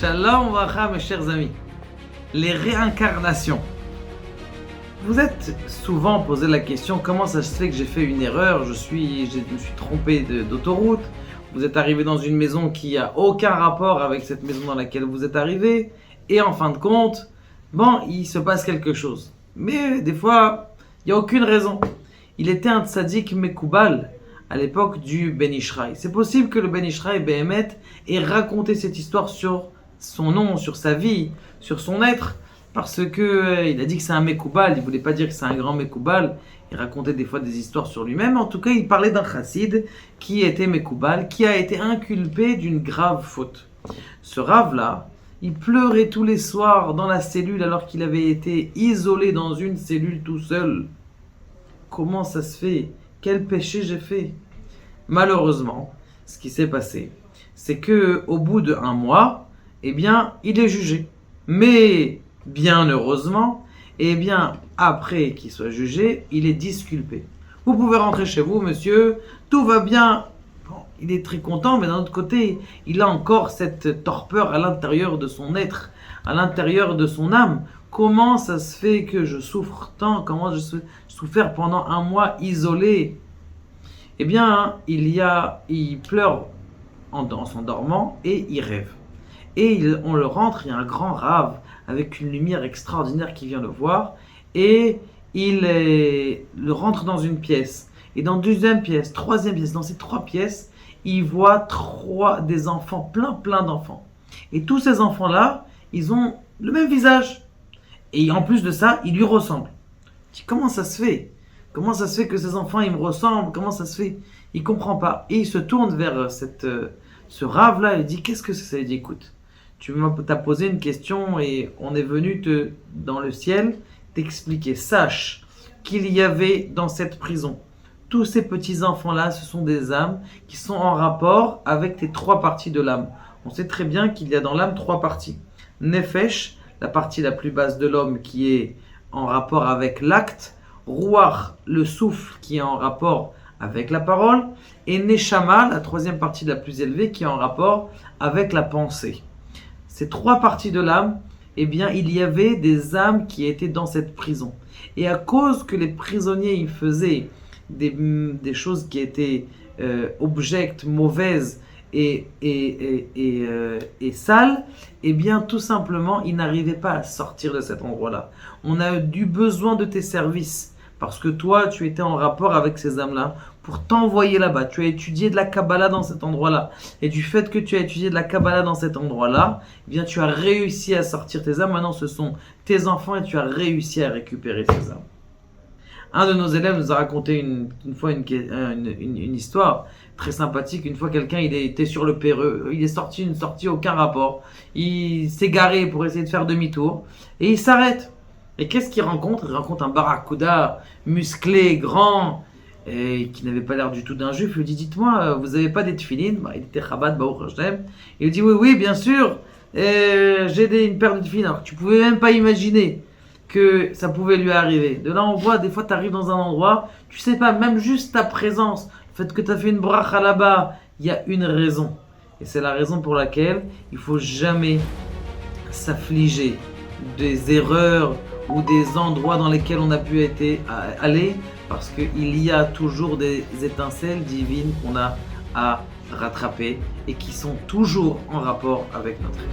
Shalom Vracha, mes chers amis. Les réincarnations. Vous êtes souvent posé la question, comment ça se fait que j'ai fait une erreur, je me suis trompé d'autoroute, vous êtes arrivé dans une maison qui n'a aucun rapport avec cette maison dans laquelle vous êtes arrivé, et en fin de compte, il se passe quelque chose. Mais des fois, il n'y a aucune raison. Il était un tzaddik Mekoubal à l'époque du Ben Ishraï. C'est possible que le Ben Ishraï Behemet ait raconté cette histoire sur son nom, sur sa vie, sur son être, parce que il a dit que c'est un Mekoubal, il voulait pas dire que c'est un grand Mekoubal, il racontait des fois des histoires sur lui-même. En tout cas, il parlait d'un chassid qui était Mekoubal, qui a été inculpé d'une grave faute. Ce rave-là, il pleurait tous les soirs dans la cellule alors qu'il avait été isolé dans une cellule tout seul. Comment ça se fait? Quel péché j'ai fait? Malheureusement, ce qui s'est passé, c'est que au bout d'1 mois, il est jugé. Mais bien heureusement, après qu'il soit jugé, il est disculpé. Vous pouvez rentrer chez vous, monsieur, tout va bien. Il est très content, mais d'un autre côté, il a encore cette torpeur à l'intérieur de son être, à l'intérieur de son âme. Comment ça se fait que je souffre tant? Comment je souffert pendant 1 mois isolé? Il pleure en s'endormant et il rêve. Et on le rentre, il y a un grand rave avec une lumière extraordinaire qui vient le voir. Et il le rentre dans une pièce. Et dans 2e pièce, 3e pièce, dans ces 3 pièces, il voit des enfants, plein d'enfants. Et tous ces enfants-là, ils ont le même visage. Et en plus de ça, ils lui ressemblent. Il dit, comment ça se fait? Comment ça se fait que ces enfants, ils me ressemblent? Comment ça se fait? Il ne comprend pas. Et il se tourne vers ce rave-là et il dit, qu'est-ce que c'est ça? Il dit, écoute, tu t'as posé une question et on est venu dans le ciel t'expliquer. Sache qu'il y avait dans cette prison, tous ces petits enfants-là, ce sont des âmes qui sont en rapport avec tes 3 parties de l'âme. On sait très bien qu'il y a dans l'âme 3 parties. Nefesh, la partie la plus basse de l'homme qui est en rapport avec l'acte. Ruach, le souffle qui est en rapport avec la parole. Et Neshama, la 3e partie la plus élevée qui est en rapport avec la pensée. Ces 3 parties de l'âme, il y avait des âmes qui étaient dans cette prison. Et à cause que les prisonniers ils faisaient des choses qui étaient objectes, mauvaises et sales, tout simplement, ils n'arrivaient pas à sortir de cet endroit-là. On a eu besoin de tes services. Parce que toi, tu étais en rapport avec ces âmes-là pour t'envoyer là-bas. Tu as étudié de la Kabbalah dans cet endroit-là. Et du fait que tu as étudié de la Kabbalah dans cet endroit-là, tu as réussi à sortir tes âmes. Maintenant, ce sont tes enfants et tu as réussi à récupérer ces âmes. Un de nos élèves nous a raconté une fois une histoire très sympathique. Une fois, quelqu'un, il était sur le Péreux. Il est sorti une sortie, aucun rapport. Il s'est garé pour essayer de faire demi-tour. Et il s'arrête. Et qu'est-ce qu'il rencontre? Il rencontre un barracuda musclé, grand, et qui n'avait pas l'air du tout d'un juif. Il lui dit, dites-moi, vous n'avez pas des tefilines? Il était Chabad, Baruch Hashem. Il lui dit, oui, bien sûr, j'ai une paire de tefilines. Alors, tu pouvais même pas imaginer que ça pouvait lui arriver. De là, on voit, des fois, tu arrives dans un endroit, tu sais pas, même juste ta présence, le fait que tu as fait une bracha là-bas, il y a une raison. Et c'est la raison pour laquelle il faut jamais s'affliger des erreurs ou des endroits dans lesquels on a pu aller, parce qu'il y a toujours des étincelles divines qu'on a à rattraper et qui sont toujours en rapport avec notre être.